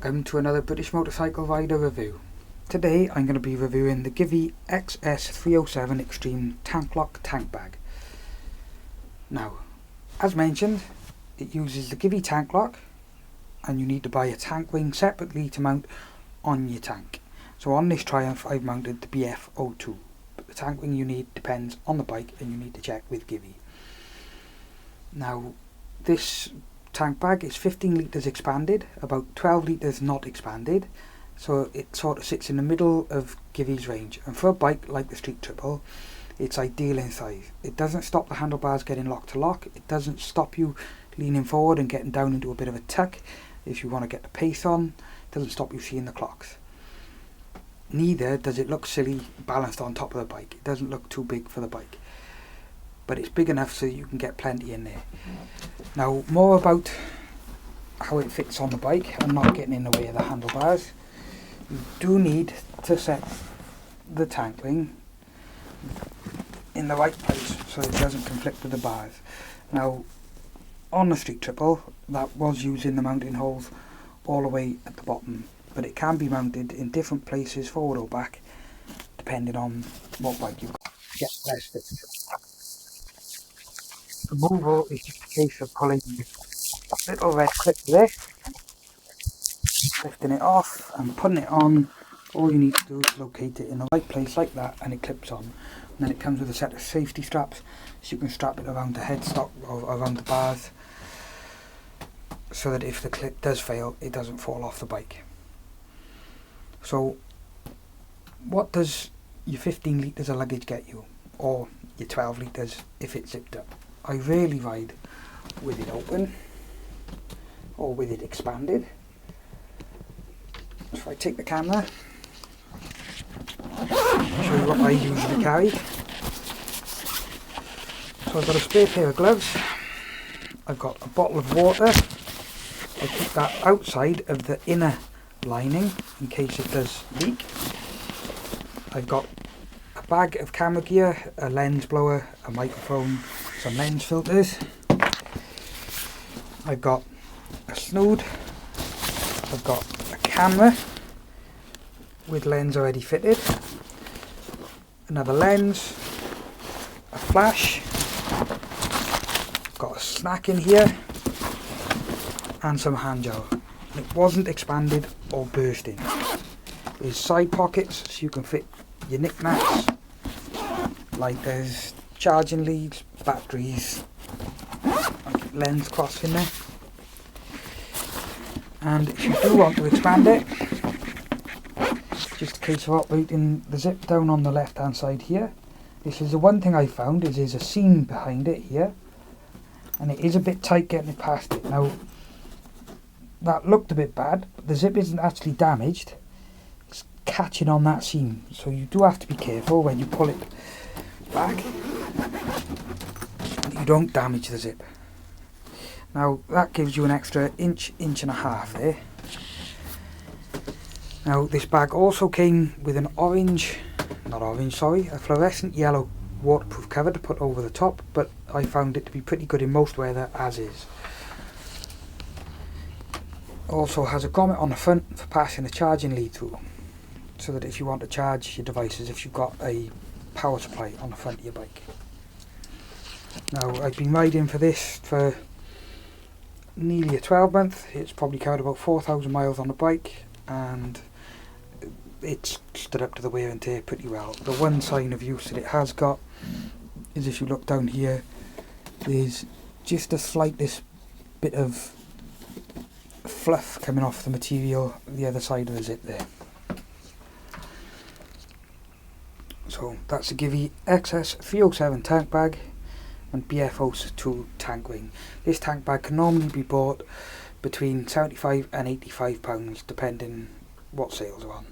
Welcome to another British motorcycle rider review. Today I'm going to be reviewing the Givi XS307 Extreme Tank Lock tank bag. Now, as mentioned, it uses the Givi tank lock and you need to buy a tank wing separately to mount on your tank. So on this Triumph I've mounted the BF02, but the tank wing you need depends on the bike and you need to check with Givi. Now, this tank bag is 15 litres expanded, about 12 litres not expanded, so it sort of sits in the middle of Givi's range, and for a bike like the Street Triple it's ideal in size. It doesn't stop the handlebars getting lock to lock, it doesn't stop you leaning forward and getting down into a bit of a tuck if you want to get the pace on, it doesn't stop you seeing the clocks. Neither does it look silly balanced on top of the bike, it doesn't look too big for the bike, but it's big enough so you can get plenty in there. Now, more about how it fits on the bike and not getting in the way of the handlebars. You do need to set the tank wing in the right place so it doesn't conflict with the bars. Now, on the Street Triple, that was using the mounting holes all the way at the bottom, but it can be mounted in different places, forward or back, depending on what bike you've got to get the best fit. The removal is just a case of pulling that little red clip there, lifting it off and putting it on. All you need to do is locate it in the right place like that and it clips on. And then it comes with a set of safety straps so you can strap it around the headstock or around the bars so that if the clip does fail it doesn't fall off the bike. So what does your 15 litres of luggage get you, or your 12 litres if it's zipped up? I rarely ride with it open or with it expanded. So if I take the camera, I'll show you what I usually carry. So I've got a spare pair of gloves, I've got a bottle of water, I keep that outside of the inner lining in case it does leak. I've got a bag of camera gear, a lens blower, a microphone, some lens filters. I've got a snood, I've got a camera with lens already fitted, another lens, a flash, got a snack in here and some hand gel. It wasn't expanded or bursting. There's side pockets so you can fit your knickknacks, like there's charging leads, batteries, lens cloths in there. And if you do want to expand it, it's just a case of operating the zip down on the left hand side here. This is the one thing I found, is there's a seam behind it here and it is a bit tight getting it past it. Now that looked a bit bad, but the zip isn't actually damaged, it's catching on that seam, so you do have to be careful when you pull it back and you don't damage the zip. Now that gives you an extra inch and a half there. Now this bag also came with an a fluorescent yellow waterproof cover to put over the top, but I found it to be pretty good in most weather as is. Also has a grommet on the front for passing a charging lead through, so that if you want to charge your devices, if you've got a power supply on the front of your bike. Now I've been riding for this for nearly a 12-month, it's probably carried about 4,000 miles on the bike and it's stood up to the wear and tear pretty well. The one sign of use that it has got is if you look down here, there's just the slightest bit of fluff coming off the material the other side of the zip there. So that's the Givi XS307 tank bag and BF02 tank wing. This tank bag can normally be bought between £75 and £85 depending what sales are on.